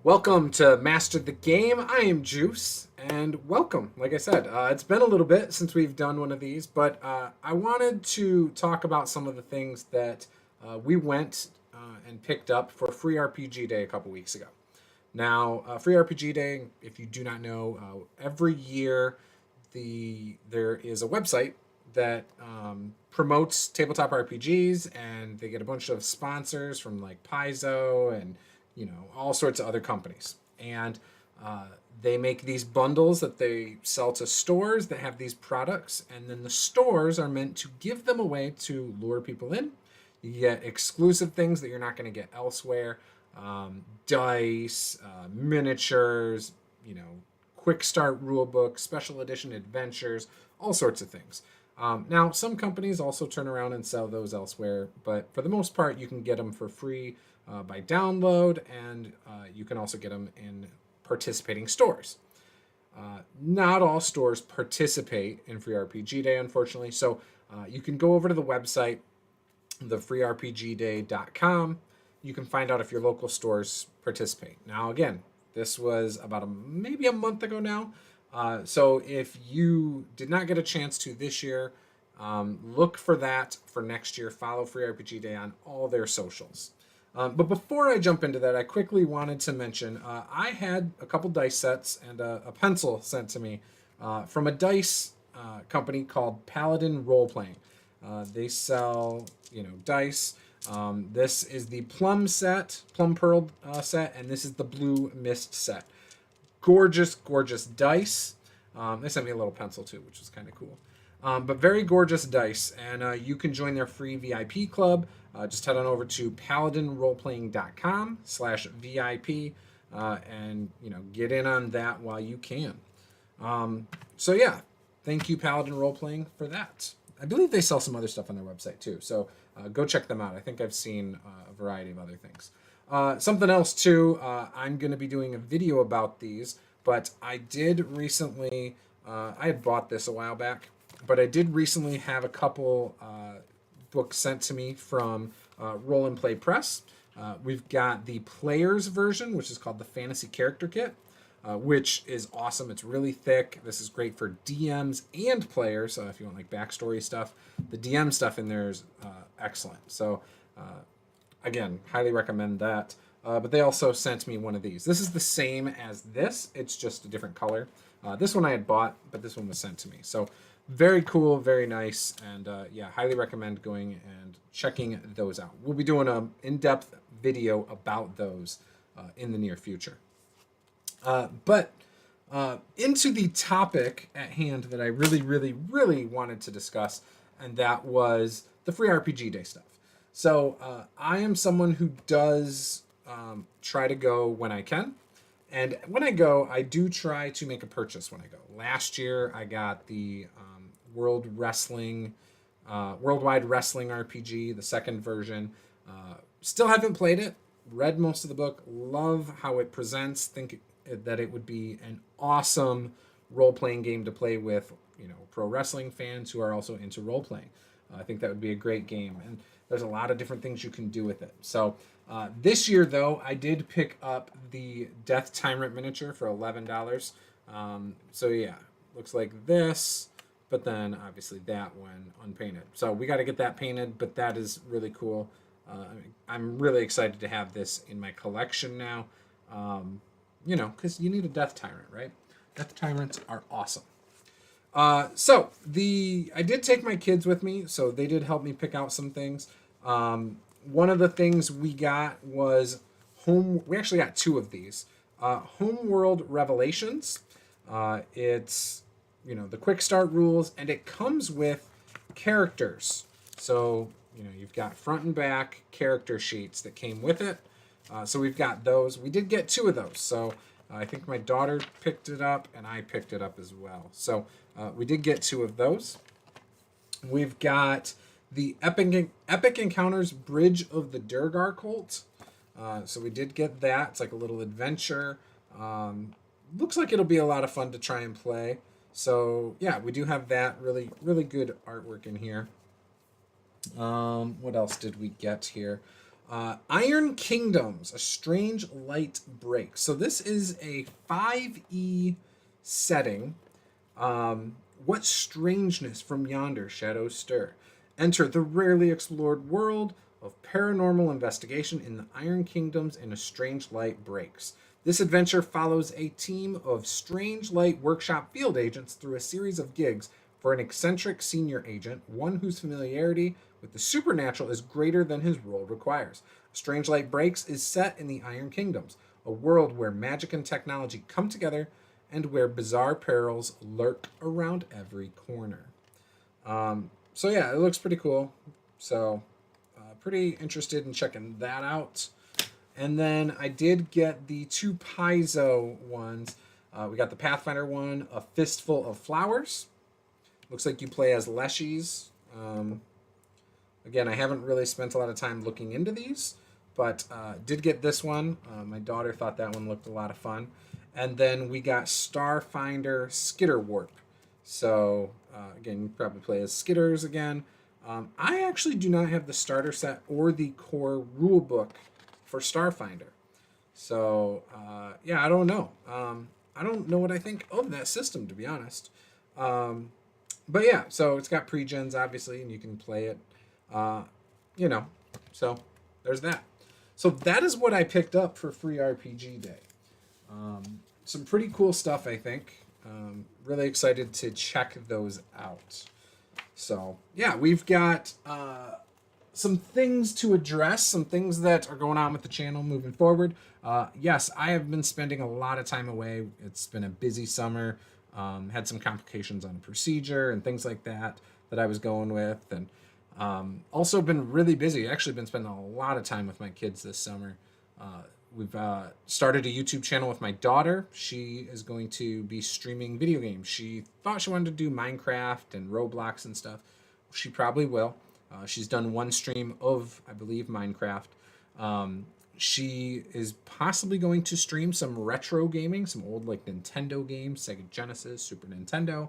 Welcome to Master the Game. I am Juice, and welcome. Like I said, it's been a little bit since we've done one of these, but I wanted to talk about some of the things that we went and picked up for Free RPG Day a couple weeks ago. Now, Free RPG Day, if you do not know, every year there is a website that promotes tabletop RPGs, and they get a bunch of sponsors from like Paizo and all sorts of other companies, and they make these bundles that they sell to stores that have these products, and then the stores are meant to give them away to lure people in. You get exclusive things that you're not going to get elsewhere, dice, miniatures, quick start rule books, special edition adventures, all sorts of things. Now, some companies also turn around and sell those elsewhere, but for the most part, you can get them for free by download, and you can also get them in participating stores. Not all stores participate in Free RPG Day, unfortunately, so you can go over to the website, thefreerpgday.com. You can find out if your local stores participate. Now, again, this was about maybe a month ago now. So if you did not get a chance to this year, look for that for next year. Follow Free RPG Day on all their socials. But before I jump into that, I quickly wanted to mention I had a couple dice sets and a pencil sent to me from a dice company called Paladin Role Playing. They sell, dice. This is the Plum Pearl set, and this is the Blue Mist set. Gorgeous dice. They sent me a little pencil too, which was kind of cool. But very gorgeous dice, and you can join their free VIP club. Just head on over to paladinroleplaying.com/VIP and get in on that while you can. So yeah, thank you Paladin Roleplaying for that. I believe they sell some other stuff on their website too, so go check them out. I think I've seen a variety of other things. Something else too, I'm going to be doing a video about these, but I did recently, I had bought this a while back, but I did recently have a couple books sent to me from Roll and Play Press. We've got the player's version, which is called the Fantasy Character Kit, which is awesome. It's really thick. This is great for DMs and players, so if you want like backstory stuff. The DM stuff in there is excellent. So again, highly recommend that. But they also sent me one of these. This is the same as this. It's just a different color. This one I had bought, but this one was sent to me. So very cool, very nice. And yeah, highly recommend going and checking those out. We'll be doing an in-depth video about those in the near future. But into the topic at hand that I really wanted to discuss, and that was the Free RPG Day stuff. So I am someone who does try to go when I can. And when I go, I do try to make a purchase when I go. Last year, I got the Worldwide Wrestling RPG, the second version. Still haven't played it. Read most of the book. Love how it presents. Think that it would be an awesome role-playing game to play with, pro wrestling fans who are also into role-playing. I think that would be a great game, and there's a lot of different things you can do with it. So this year, though, I did pick up the Death Tyrant miniature for $11. So yeah, looks like this, but then obviously that one unpainted. So we got to get that painted, but that is really cool. I'm really excited to have this in my collection now. Because you need a Death Tyrant, right? Death Tyrants are awesome. So I did take my kids with me, so they did help me pick out some things. One of the things we got was we actually got two of these. Homeworld Revelations. It's, the quick start rules, and it comes with characters. So, you've got front and back character sheets that came with it. So we've got those. We did get two of those. So I think my daughter picked it up, and I picked it up as well. So we did get two of those. We've got the Epic Encounters Bridge of the Durgar Cult. So we did get that. It's like a little adventure. Looks like it'll be a lot of fun to try and play. So yeah, we do have that. Really good artwork in here. What else did we get here? Iron Kingdoms, A Strange Light Breaks. So this is a 5e setting. What strangeness from yonder shadows stir? Enter the rarely explored world of paranormal investigation in the Iron Kingdoms and A Strange Light Breaks. This adventure follows a team of Strange Light Workshop field agents through a series of gigs for an eccentric senior agent, one whose familiarity with the supernatural is greater than his role requires. Strange Light Breaks is set in the Iron Kingdoms, a world where magic and technology come together and where bizarre perils lurk around every corner. So yeah, it looks pretty cool. So pretty interested in checking that out. And then I did get the 2 Paizo ones. We got the Pathfinder one, A Fistful of Flowers. Looks like you play as Leshies. Again, I haven't really spent a lot of time looking into these, but did get this one. My daughter thought that one looked a lot of fun. And then we got Starfinder Skitterwarp. So, again, you probably play as Skitters again. I actually do not have the starter set or the core rule book for Starfinder. So, yeah, I don't know. I don't know what I think of that system, to be honest. But yeah, so it's got pre-gens, obviously, and you can play it, so there's that. So that is what I picked up for Free RPG Day. Some pretty cool stuff, I think. Really excited to check those out. So, yeah, we've got some things to address, some things that are going on with the channel moving forward. Yes, I have been spending a lot of time away. It's been a busy summer. Had some complications on a procedure and things like that I was going with. And also been really busy. Actually been spending a lot of time with my kids this summer. We've started a YouTube channel with my daughter. She is going to be streaming video games. She thought she wanted to do Minecraft and Roblox and stuff. She probably will. She's done one stream of, I believe, Minecraft. She is possibly going to stream some retro gaming, some old like Nintendo games, Sega Genesis, Super Nintendo,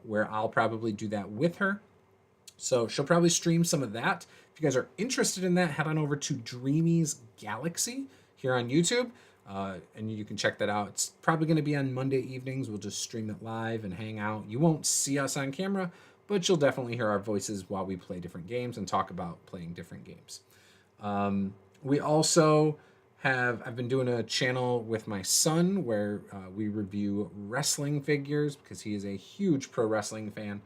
where I'll probably do that with her. So she'll probably stream some of that. If you guys are interested in that, head on over to Dreamy's Galaxy here on YouTube, and you can check that out. It's probably going to be on Monday evenings. We'll just stream it live and hang out. You won't see us on camera, but you'll definitely hear our voices while we play different games and talk about playing different games. We also I've been doing a channel with my son where we review wrestling figures because he is a huge pro wrestling fan.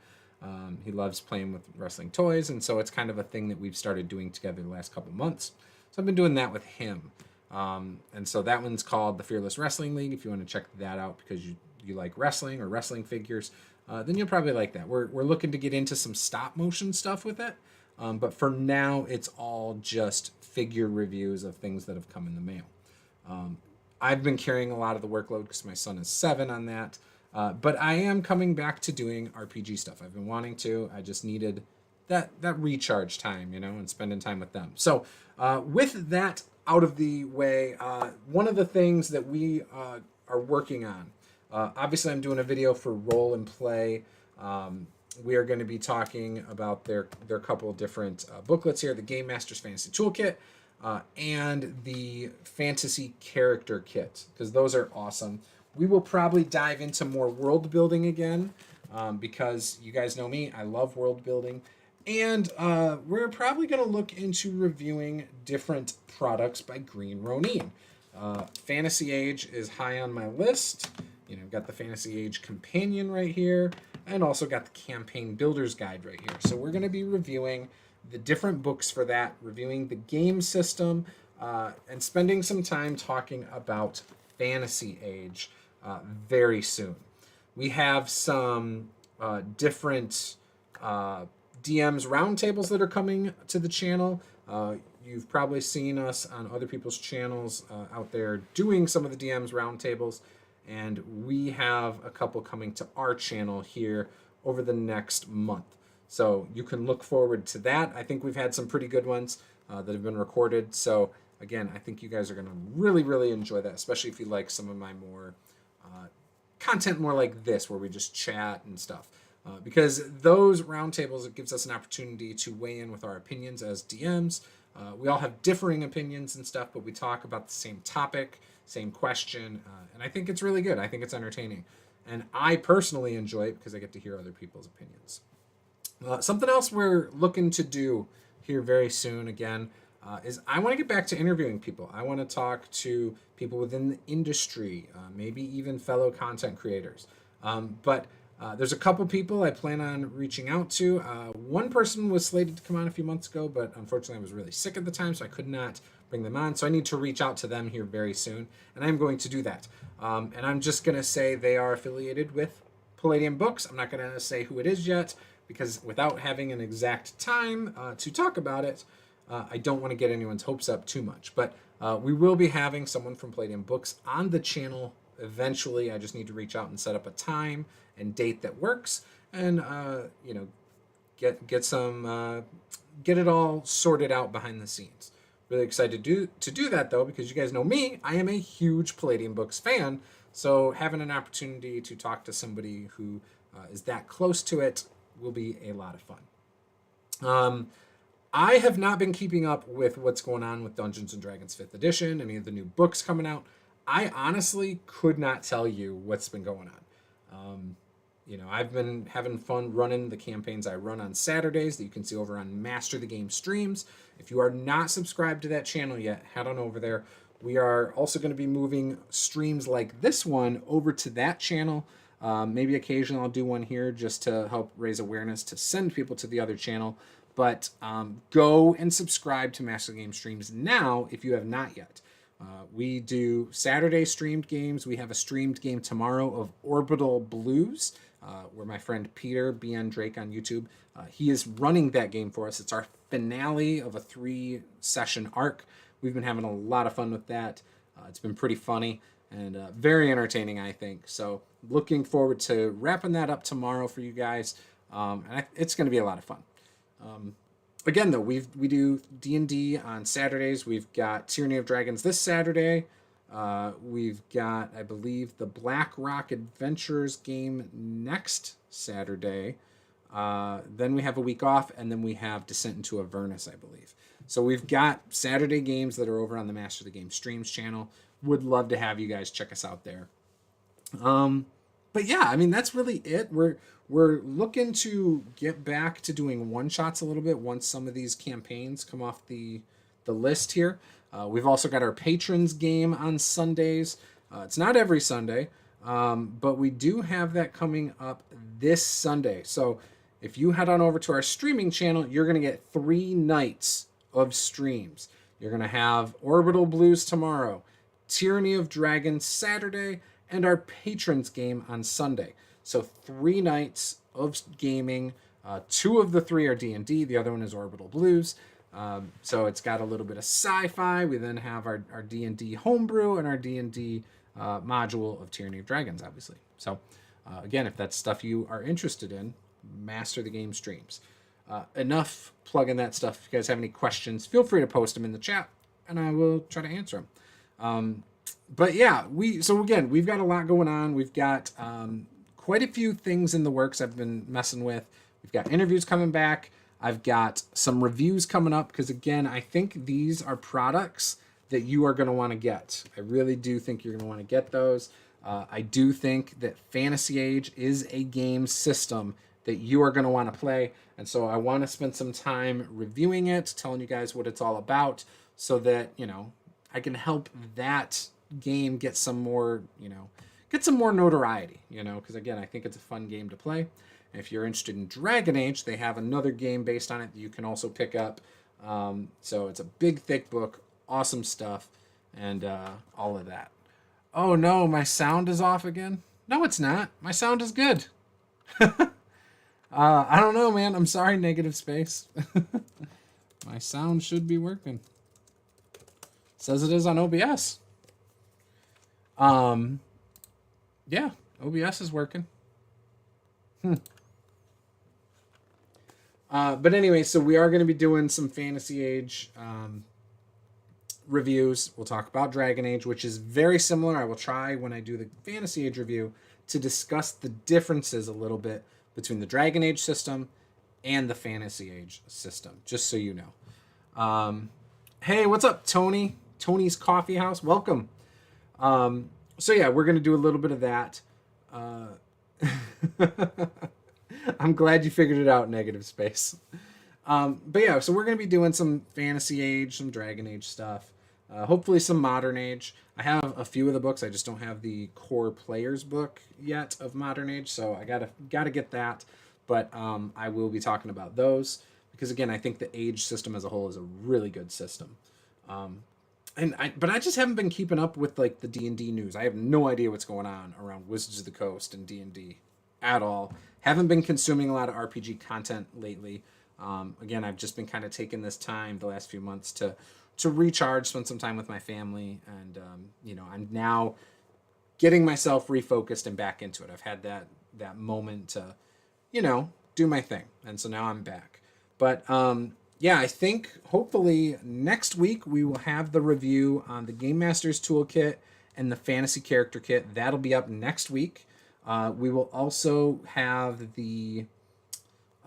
He loves playing with wrestling toys, and so it's kind of a thing that we've started doing together the last couple months. So I've been doing that with him. And so that one's called the Fearless Wrestling League. If you want to check that out because you like wrestling or wrestling figures, then you'll probably like that. We're looking to get into some stop motion stuff with it. But for now, it's all just figure reviews of things that have come in the mail. I've been carrying a lot of the workload because my son is 7 on that. But I am coming back to doing RPG stuff. I've been wanting to. I just needed that recharge time, and spending time with them. So with that out of the way, one of the things that we are working on, obviously I'm doing a video for Roll and Play. We are going to be talking about their couple of different booklets here, the Game Master's Fantasy Toolkit and the Fantasy Character Kit, because those are awesome. We will probably dive into more world building again because you guys know me. I love world building. And we're probably going to look into reviewing different products by Green Ronin. Fantasy Age is high on my list. I've got the Fantasy Age Companion right here, and also got the Campaign Builder's Guide right here. So we're going to be reviewing the different books for that, reviewing the game system, and spending some time talking about Fantasy Age very soon. We have some different DMs roundtables that are coming to the channel. You've probably seen us on other people's channels out there doing some of the DMs roundtables, and we have a couple coming to our channel here over the next month. So you can look forward to that. I think we've had some pretty good ones that have been recorded. So again, I think you guys are going to really, really enjoy that, especially if you like some of my more content more like this, where we just chat and stuff. Because those roundtables, it gives us an opportunity to weigh in with our opinions as DMs, We all have differing opinions and stuff, but we talk about the same topic, same question, and I think it's really good. I think it's entertaining. And I personally enjoy it because I get to hear other people's opinions. Something else we're looking to do here very soon again is I want to get back to interviewing people. I want to talk to people within the industry, maybe even fellow content creators. But there's a couple people I plan on reaching out to. One person was slated to come on a few months ago, but unfortunately I was really sick at the time, so I could not bring them on. So I need to reach out to them here very soon, and I'm going to do that. And I'm just going to say they are affiliated with Palladium Books. I'm not going to say who it is yet, because without having an exact time to talk about it, I don't want to get anyone's hopes up too much. But we will be having someone from Palladium Books on the channel eventually. I just need to reach out and set up a time and date that works, and get it all sorted out behind the scenes. Really excited to do that though, because you guys know me, I am a huge Palladium Books fan. So having an opportunity to talk to somebody who is that close to it will be a lot of fun. I have not been keeping up with what's going on with Dungeons & Dragons 5th edition, any of the new books coming out. I honestly could not tell you what's been going on. I've been having fun running the campaigns I run on Saturdays that you can see over on Master the Game streams. If you are not subscribed to that channel yet, head on over there. We are also going to be moving streams like this one over to that channel. Maybe occasionally I'll do one here just to help raise awareness to send people to the other channel. But go and subscribe to Master the Game streams now if you have not yet. We do Saturday streamed games. We have a streamed game tomorrow of Orbital Blues, where my friend Peter, BN Drake on YouTube, he is running that game for us. It's our finale of a 3-session arc. We've been having a lot of fun with that. It's been pretty funny and very entertaining, I think. So looking forward to wrapping that up tomorrow for you guys. And it's going to be a lot of fun. Again, though, we do D&D on Saturdays. We've got Tyranny of Dragons this Saturday. We've got, I believe, the Black Rock Adventures game next Saturday. Then we have a week off, and then we have Descent into Avernus, I believe. So we've got Saturday games that are over on the Master the Game streams channel. Would love to have you guys check us out there. But yeah, I mean, that's really it. We're looking to get back to doing one-shots a little bit once some of these campaigns come off the list here. We've also got our Patrons game on Sundays. It's not every Sunday, but we do have that coming up this Sunday. So if you head on over to our streaming channel, you're going to get 3 nights of streams. You're going to have Orbital Blues tomorrow, Tyranny of Dragons Saturday, and our Patrons game on Sunday. So 3 nights of gaming. 2 of the 3 are D&D. The other one is Orbital Blues. So it's got a little bit of sci-fi. We then have our D&D homebrew and our D&D module of Tyranny of Dragons, obviously. So again, if that's stuff you are interested in, Master the Game streams. Enough plugging that stuff. If you guys have any questions, feel free to post them in the chat, and I will try to answer them. But yeah, we've got a lot going on. We've got quite a few things in the works I've been messing with. We've got interviews coming back. I've got some reviews coming up because, again, I think these are products that you are going to want to get. I really do think you're going to want to get those. I do think that Fantasy Age is a game system that you are going to want to play. And so I want to spend some time reviewing it, telling you guys what it's all about so that, I can help that game get some more, notoriety, because again, I think it's a fun game to play. And if you're interested in Dragon Age, they have another game based on it that you can also pick up. So it's a big, thick book, awesome stuff, and all of that. Oh no, my sound is off again? No, it's not. My sound is good. I don't know, man. I'm sorry, negative space. My sound should be working. Says it is on OBS. Yeah, OBS is working. But anyway, so we are going to be doing some Fantasy Age reviews. We'll talk about Dragon Age, which is very similar. I will try when I do the Fantasy Age review to discuss the differences a little bit between the Dragon Age system and the Fantasy Age system, just so you know. Hey, what's up, Tony? Tony's Coffee House. Welcome. So yeah, we're gonna do a little bit of that. Uh, I'm glad you figured it out, Negative Space. But yeah, so we're gonna be doing some Fantasy Age, some Dragon Age stuff. Hopefully some Modern Age. I have a few of the books. I just don't have the core players book yet of Modern Age, so I gotta get that. But I will be talking about those because again, I think the Age system as a whole is a really good system. Um, but I just haven't been keeping up with like the D&D news. I have no idea what's going on around Wizards of the Coast and D&D at all. Haven't been consuming a lot of RPG content lately. Again, I've just been kind of taking this time the last few months to recharge, spend some time with my family, and I'm now getting myself refocused and back into it. I've had that moment to do my thing, and so now I'm back. But yeah, I think hopefully next week we will have the review on the Game Master's Toolkit and the Fantasy Character Kit. That'll be up next week. We will also have the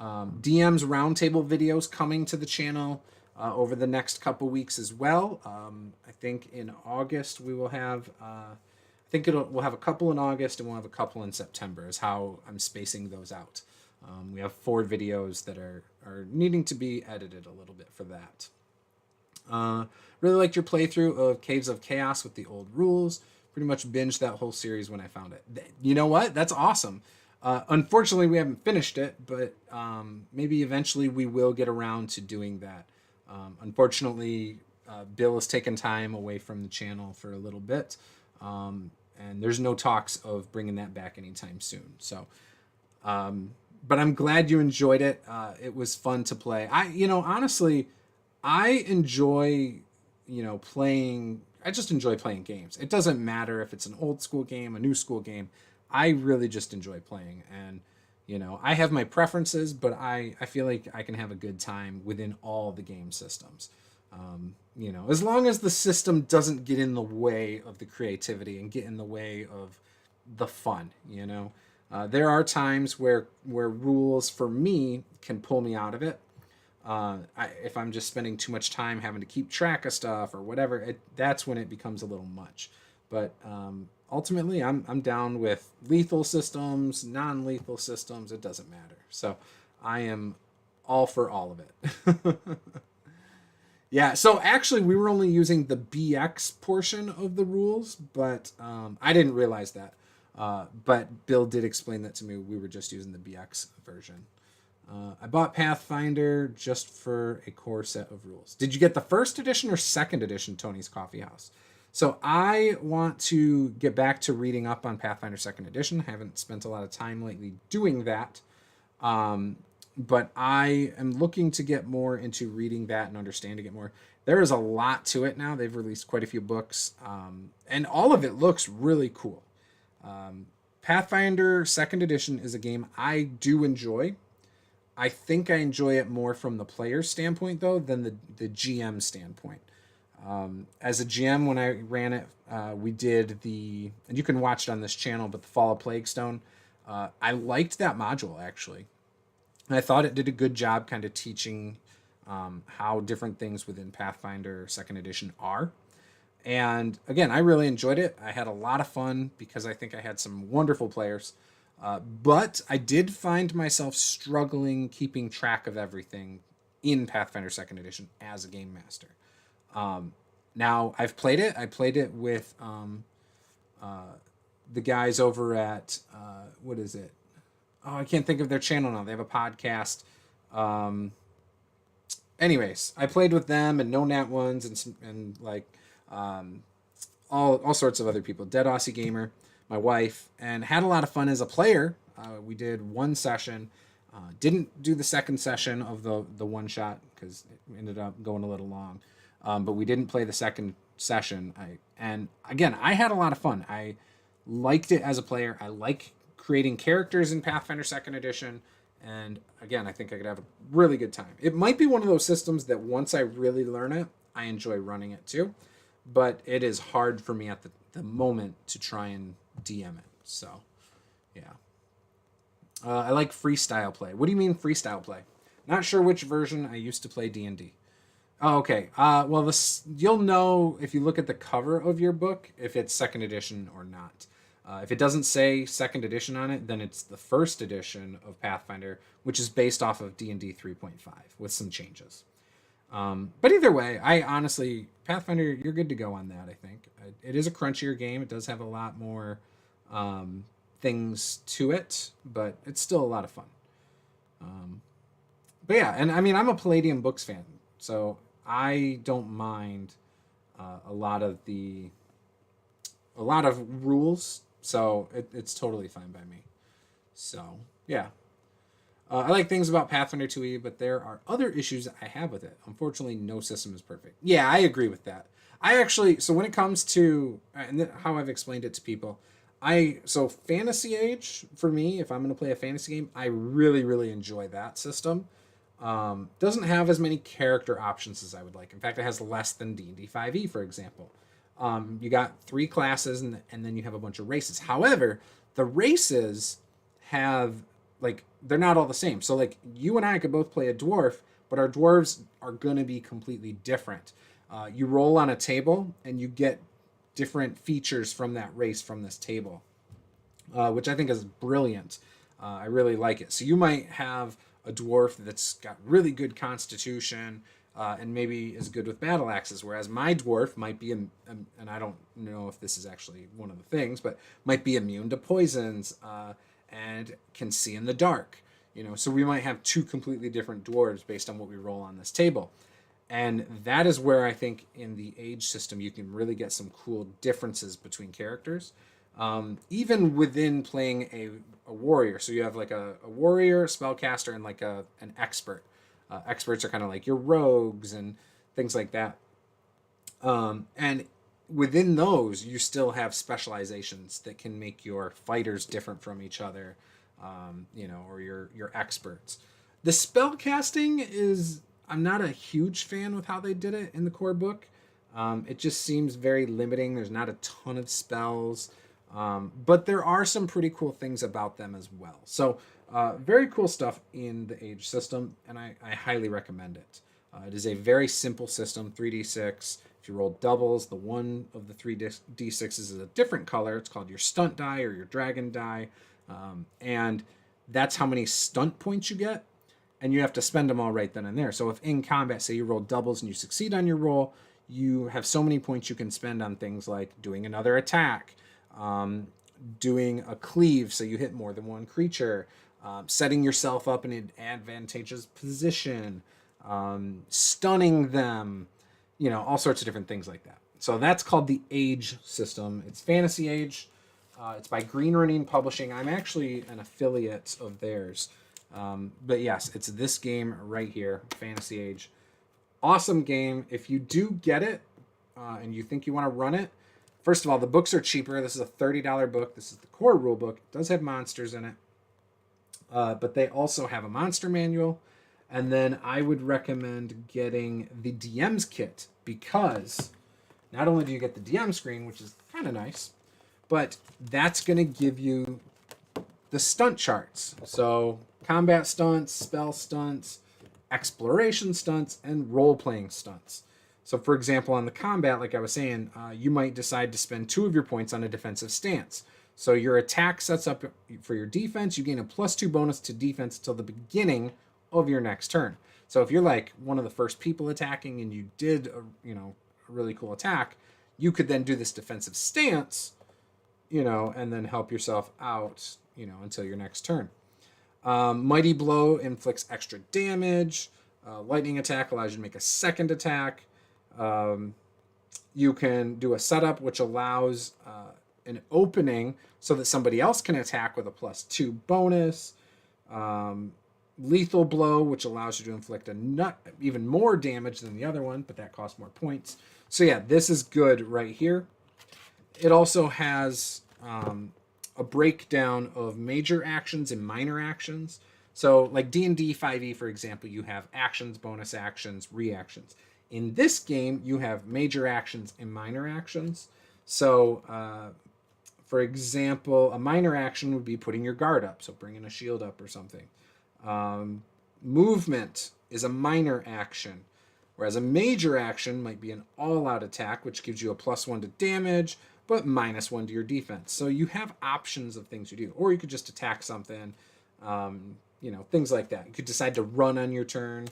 DM's Roundtable videos coming to the channel over the next couple weeks as well. I think in August we will have. I think we'll have a couple in August and we'll have a couple in September. Is how I'm spacing those out. We have 4 videos that are needing to be edited a little bit for that. Really liked your playthrough of Caves of Chaos with the old rules. Pretty much binged that whole series when I found it. You know what? That's awesome. Unfortunately, we haven't finished it, but maybe eventually we will get around to doing that. Unfortunately, Bill has taken time away from the channel for a little bit, and there's no talks of bringing that back anytime soon. So, but I'm glad you enjoyed it. It was fun to play. Honestly, I enjoy, playing. I just enjoy playing games. It doesn't matter if it's an old school game, a new school game. I really just enjoy playing, and I have my preferences, but I feel like I can have a good time within all the game systems. As long as the system doesn't get in the way of the creativity and get in the way of the fun. There are times where rules for me can pull me out of it. If I'm just spending too much time having to keep track of stuff or whatever, that's when it becomes a little much. But ultimately, I'm down with lethal systems, non-lethal systems. It doesn't matter. So I am all for all of it. Yeah. So actually, we were only using the BX portion of the rules, but I didn't realize that. But Bill did explain that to me. We were just using the BX version. I bought Pathfinder just for a core set of rules. Did you get the first edition or second edition, Tony's Coffee House? So I want to get back to reading up on Pathfinder second edition. I haven't spent a lot of time lately doing that. But I am looking to get more into reading that and understanding it more. There is a lot to it now. They've released quite a few books. And all of it looks really cool. Pathfinder second edition is a game I do enjoy. I think I enjoy it more from the player's standpoint, though, than the GM standpoint. As a GM, when I ran it, we did and you can watch it on this channel, but the Fall of Plaguestone, I liked that module, actually. And I thought it did a good job kind of teaching how different things within Pathfinder second edition are. And again, I really enjoyed it. I had a lot of fun because I think I had some wonderful players. But I did find myself struggling keeping track of everything in Pathfinder second edition as a game master. Now, I've played it. I played it with the guys over at, what is it? Oh, I can't think of their channel now. They have a podcast. Anyways, I played with them and No Nat Ones and like all sorts of other people. Dead Aussie Gamer, my wife, and had a lot of fun as a player. We did one session. Didn't do the second session of the one shot because it ended up going a little long. But we didn't play the second session. And again, I had a lot of fun. I liked it as a player. I like creating characters in Pathfinder second edition. And again, I think I could have a really good time. It might be one of those systems that once I really learn it, I enjoy running it too. But it is hard for me at the moment to try and DM it. So, yeah. I like freestyle play. What do you mean freestyle play? Not sure which version I used to play D&D. Oh, okay. Well, this you'll know if you look at the cover of your book if it's second edition or not. If it doesn't say second edition on it, then it's the first edition of Pathfinder, which is based off of D&D 3.5 with some changes. But either way, I honestly Pathfinder, you're good to go on that. I think it is a crunchier game. It does have a lot more um, things to it, but it's still a lot of fun. Um, but yeah, and I mean, I'm a Palladium Books fan, so I don't mind a lot of rules. So it's totally fine by me. So yeah, I like things about Pathfinder 2e, but there are other issues I have with it. Unfortunately, no system is perfect. Yeah, I agree with that. I actually, so when it comes to how I've explained it to people, so Fantasy Age for me, if I'm going to play a fantasy game, I really really enjoy that system. Doesn't have as many character options as I would like. In fact, it has less than D&D 5e, for example. You got three classes, and then you have a bunch of races. However, the races have like they're not all the same. So like you and I could both play a dwarf, but our dwarves are going to be completely different. You roll on a table, and you get different features from that race from this table, which I think is brilliant. I really like it. So you might have a dwarf that's got really good constitution and maybe is good with battle axes, whereas my dwarf might be, and I don't know if this is actually one of the things, but might be immune to poisons and can see in the dark. So we might have two completely different dwarves based on what we roll on this table. And that is where I think in the age system you can really get some cool differences between characters, even within playing a warrior. So you have like a warrior, spellcaster, and like an expert. Experts are kind of like your rogues and things like that. And within those, you still have specializations that can make your fighters different from each other, or your experts. The spell casting is I'm not a huge fan with how they did it in the core book. It just seems very limiting. There's not a ton of spells, but there are some pretty cool things about them as well. So very cool stuff in the age system, and I highly recommend it. It is a very simple system, 3d6. If you roll doubles, the one of the 3d6s is a different color. It's called your stunt die or your dragon die, and that's how many stunt points you get, and you have to spend them all right then and there. So if in combat, say you roll doubles and you succeed on your roll, you have so many points you can spend on things like doing another attack, doing a cleave so you hit more than one creature, setting yourself up in an advantageous position, stunning them, all sorts of different things like that. So that's called the Age system. It's Fantasy Age. It's by Green Ronin Publishing. I'm actually an affiliate of theirs. But yes, it's this game right here, Fantasy Age. Awesome game. If you do get it and you think you want to run it, first of all, the books are cheaper. This is a $30 book. This is the core rule book. It does have monsters in it. But they also have a monster manual. And then I would recommend getting the DM's kit, because not only do you get the DM screen, which is kind of nice, but that's going to give you the stunt charts. So combat stunts, spell stunts, exploration stunts, and role-playing stunts. So for example, on the combat, like I was saying, you might decide to spend 2 of your points on a defensive stance. So your attack sets up for your defense. You gain a +2 bonus to defense until the beginning of your next turn. So if you're like one of the first people attacking and you did a really cool attack, you could then do this defensive stance, and then help yourself out, until your next turn. Mighty Blow inflicts extra damage. Lightning Attack allows you to make a second attack. You can do a setup, which allows an opening so that somebody else can attack with a +2 bonus. Lethal Blow, which allows you to inflict even more damage than the other one, but that costs more points. So yeah, this is good right here. It also has a breakdown of major actions and minor actions. So like D&D 5e, for example, you have actions, bonus actions, reactions. In this game, you have major actions and minor actions. So for example, a minor action would be putting your guard up, so bringing a shield up or something. Movement is a minor action. Whereas a major action might be an all-out attack, which gives you a +1 to damage, but -1 to your defense. So you have options of things you do. Or you could just attack something, things like that. You could decide to run on your turn,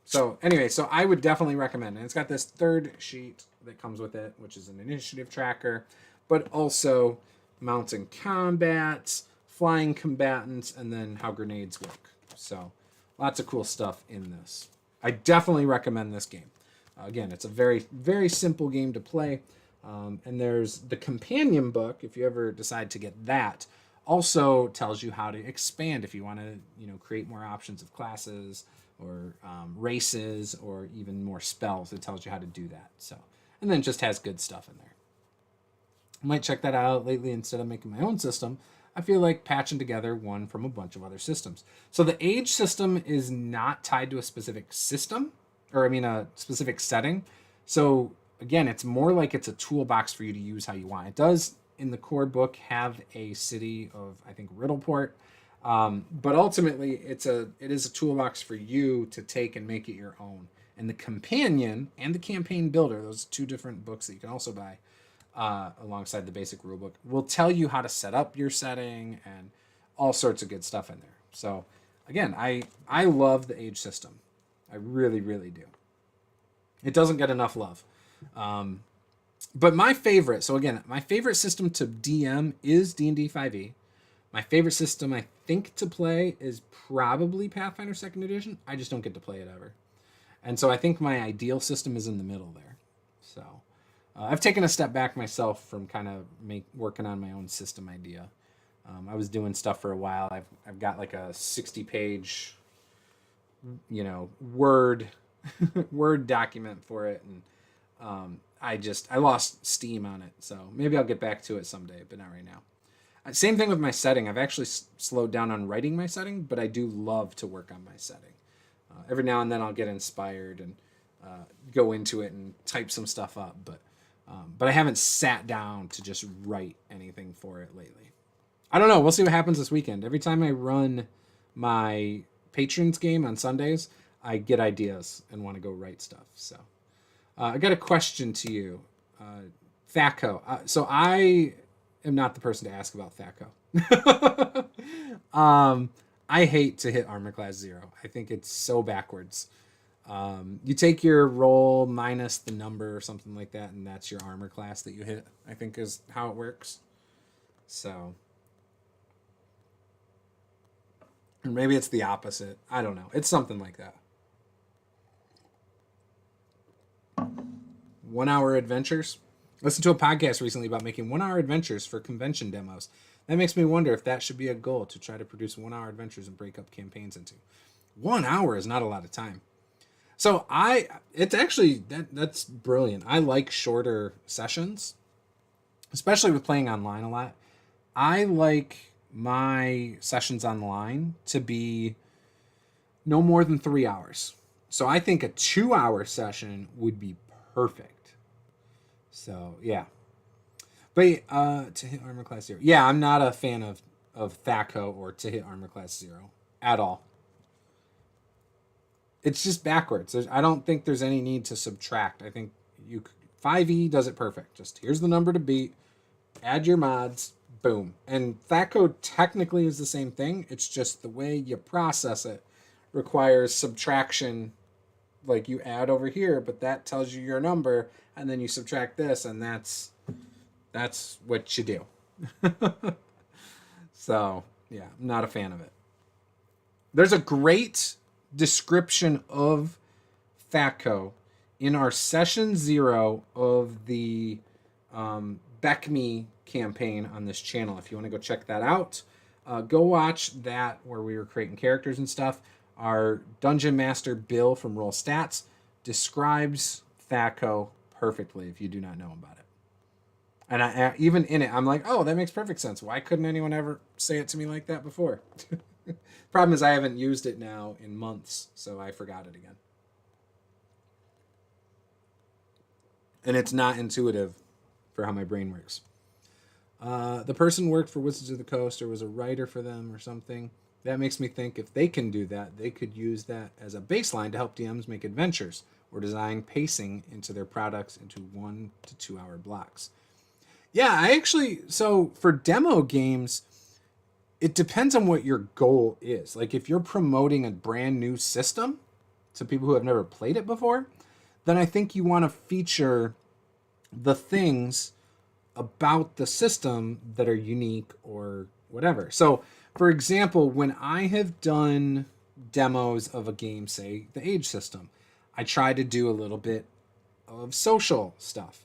So anyway, so I would definitely recommend it. And it's got this third sheet that comes with it, which is an initiative tracker, but also mounts in combat, flying combatants, and then how grenades work. So lots of cool stuff in this. I definitely recommend this game. Again, it's a very, very simple game to play. And there's the companion book, if you ever decide to get that, also tells you how to expand if you want to, create more options of classes or races or even more spells. It tells you how to do that. So, and then it just has good stuff in there. I might check that out lately instead of making my own system. I feel like patching together one from a bunch of other systems. So the age system is not tied to a specific system, a specific setting. So again, it's more like it's a toolbox for you to use how you want. It does, in the core book, have a city of, I think, Riddleport. But ultimately, it is a toolbox for you to take and make it your own. And the companion and the campaign builder, those 2 different books that you can also buy, alongside the basic rulebook, will tell you how to set up your setting and all sorts of good stuff in there. So again, I love the age system. I really, really do. It doesn't get enough love. But my favorite system to DM is D&D 5e. My favorite system, I think, to play is probably Pathfinder 2nd Edition. I just don't get to play it ever. And so I think my ideal system is in the middle there. So I've taken a step back myself from kind of working on my own system idea. I was doing stuff for a while. I've got like a 60-page, Word Word document for it, and I lost steam on it. So maybe I'll get back to it someday, but not right now. Same thing with my setting. I've actually slowed down on writing my setting, but I do love to work on my setting. Every now and then I'll get inspired and go into it and type some stuff up, but I haven't sat down to just write anything for it lately. I don't know. We'll see what happens this weekend. Every time I run my patrons game on Sundays, I get ideas and want to go write stuff. So I got a question to you, Thaco. So I am not the person to ask about Thaco. I hate to hit armor class 0. I think it's so backwards. You take your roll minus the number or something like that, and that's your armor class that you hit, I think is how it works. So, or maybe it's the opposite. I don't know. It's something like that. 1 hour adventures. Listened to a podcast recently about making 1 hour adventures for convention demos. That makes me wonder if that should be a goal, to try to produce 1 hour adventures and break up campaigns into. 1 hour is not a lot of time. So it's actually, that's brilliant. I like shorter sessions, especially with playing online a lot. I like my sessions online to be no more than 3 hours. So I think a 2 hour session would be perfect. So yeah. But to hit armor class 0. Yeah, I'm not a fan of Thaco or to hit armor class 0 at all. It's just backwards. I don't think there's any need to subtract. I think 5e does it perfect. Just here's the number to beat, add your mods, boom. And Thaco technically is the same thing. It's just the way you process it requires subtraction. Like you add over here, but that tells you your number, and then you subtract this, and that's what you do. So yeah, I'm not a fan of it. There's a great description of Thaco in our session 0 of the Beckme campaign on this channel. If you want to go check that out, go watch that where we were creating characters and stuff. Our Dungeon Master Bill from Roll Stats describes Thaco perfectly if you do not know about it. And I even in it, I'm like, oh, that makes perfect sense. Why couldn't anyone ever say it to me like that before? Problem is I haven't used it now in months, so I forgot it again. And it's not intuitive for how my brain works. The person worked for Wizards of the Coast or was a writer for them or something. That makes me think if they can do that, they could use that as a baseline to help DMs make adventures or design pacing into their products into 1 to 2 hour blocks. Yeah, so for demo games, it depends on what your goal is. Like if you're promoting a brand new system to people who have never played it before, then I think you want to feature the things about the system that are unique or whatever. So, for example, when I have done demos of a game, say the Age system, I try to do a little bit of social stuff.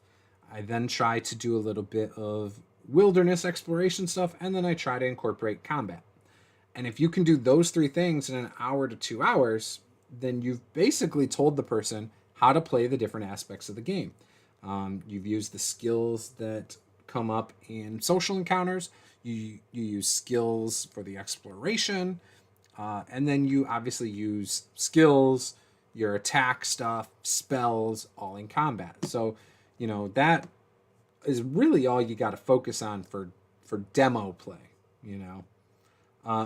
I then try to do a little bit of wilderness exploration stuff, and then I try to incorporate combat. And if you can do those three things in an hour to 2 hours, then you've basically told the person how to play the different aspects of the game. You've used the skills that come up in social encounters. You use skills for the exploration. And then you obviously use skills, your attack stuff, spells, all in combat. So, that is really all you got to focus on for demo play,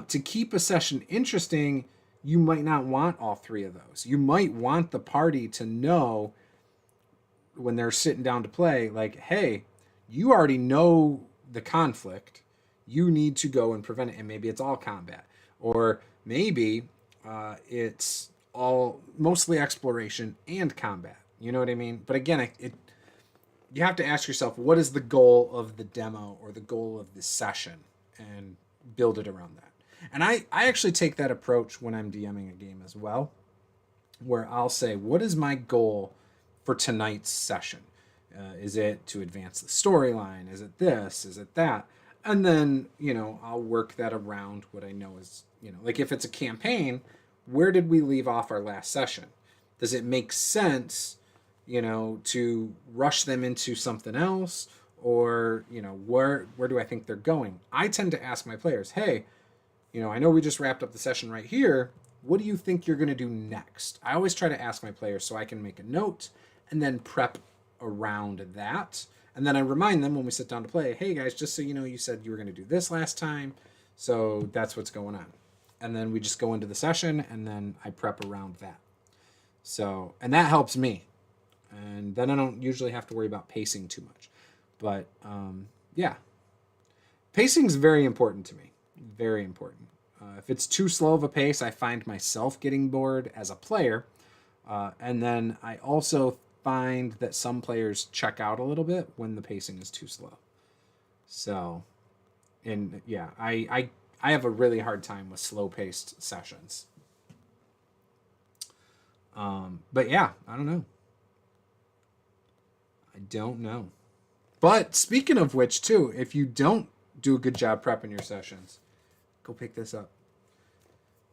To keep a session interesting, you might not want all three of those. You might want the party to know when they're sitting down to play, like, hey, you already know the conflict. You need to go and prevent it. And maybe it's all combat. Or maybe it's all mostly exploration and combat. You know what I mean? But again, you have to ask yourself, what is the goal of the demo or the goal of the session, and build it around that. And I actually take that approach when I'm DMing a game as well, where I'll say, what is my goal for tonight's session? Is it to advance the storyline? Is it this? Is it that? And then, I'll work that around what I know is, like if it's a campaign, where did we leave off our last session? Does it make sense, to rush them into something else? Or, where do I think they're going? I tend to ask my players, hey, I know we just wrapped up the session right here. What do you think you're going to do next? I always try to ask my players so I can make a note and then prep around that. And then I remind them when we sit down to play, hey guys, just so you know, you said you were going to do this last time. So that's what's going on. And then we just go into the session and then I prep around that. So, and that helps me. And then I don't usually have to worry about pacing too much. But yeah, pacing is very important to me. Very important. If it's too slow of a pace, I find myself getting bored as a player. And then I also find that some players check out a little bit when the pacing is too slow. So, and yeah, I have a really hard time with slow-paced sessions. But yeah, I don't know. But speaking of which, too, if you don't do a good job prepping your sessions, go pick this up.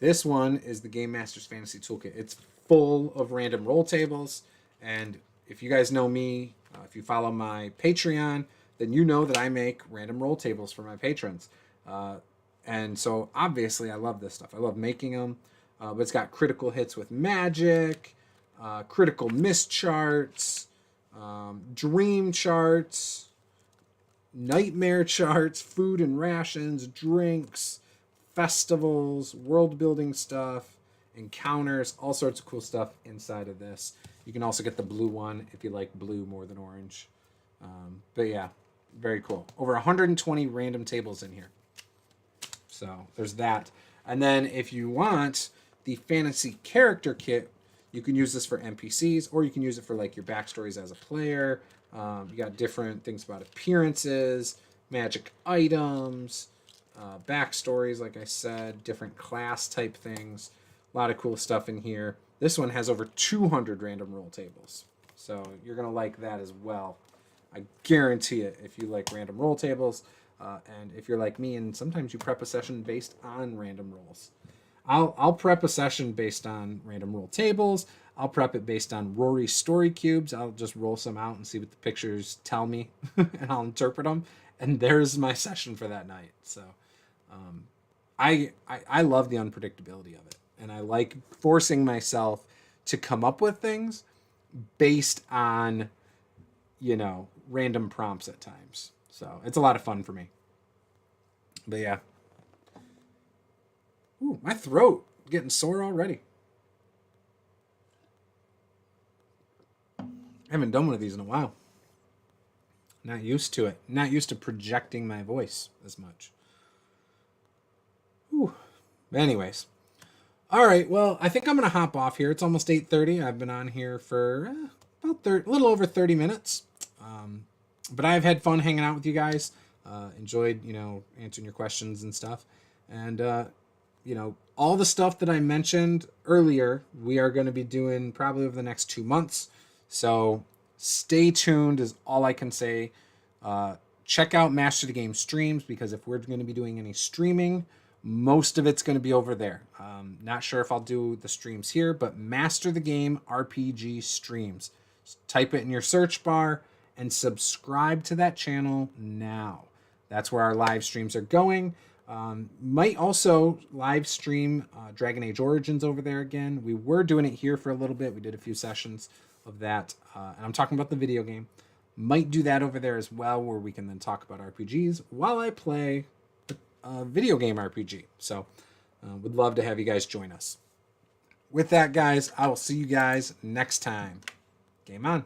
This one is the Game Master's Fantasy Toolkit. It's full of random roll tables. And if you guys know me, if you follow my Patreon, then you know that I make random roll tables for my patrons. And so obviously I love this stuff. I love making them. But it's got critical hits with magic, critical miss charts, dream charts, nightmare charts, food and rations, drinks, festivals, world building stuff, encounters, all sorts of cool stuff inside of this. You can also get the blue one if you like blue more than orange. But yeah, very cool. Over 120 random tables in here. So there's that. And then if you want the fantasy character kit, you can use this for NPCs, or you can use it for like your backstories as a player. You got different things about appearances, magic items, backstories, like I said, different class type things. A lot of cool stuff in here. This one has over 200 random roll tables. So you're going to like that as well. I guarantee it if you like random roll tables. And if you're like me and sometimes you prep a session based on random rolls. I'll prep a session based on random roll tables. I'll prep it based on Rory story cubes. I'll just roll some out and see what the pictures tell me, and I'll interpret them. And there's my session for that night. So I love the unpredictability of it. And I like forcing myself to come up with things based on, random prompts at times. So it's a lot of fun for me. But yeah. Ooh, my throat getting sore already. I haven't done one of these in a while. Not used to it. Not used to projecting my voice as much. Ooh. Anyways. All right, well, I think I'm going to hop off here. It's almost 8:30. I've been on here for about a little over 30 minutes. But I've had fun hanging out with you guys. Enjoyed, answering your questions and stuff. And, all the stuff that I mentioned earlier, we are going to be doing probably over the next 2 months. So stay tuned is all I can say. Check out Master the Game streams, because if we're going to be doing any streaming, most of it's going to be over there. Not sure if I'll do the streams here, but Master the Game RPG streams. Just type it in your search bar and subscribe to that channel now. That's where our live streams are going. Might also live stream Dragon Age Origins over there again. We were doing it here for a little bit. We did a few sessions of that. And I'm talking about the video game. Might do that over there as well, where we can then talk about RPGs while I play a video game RPG. So would love to have you guys join us. With that, guys, I will see you guys next time. Game on.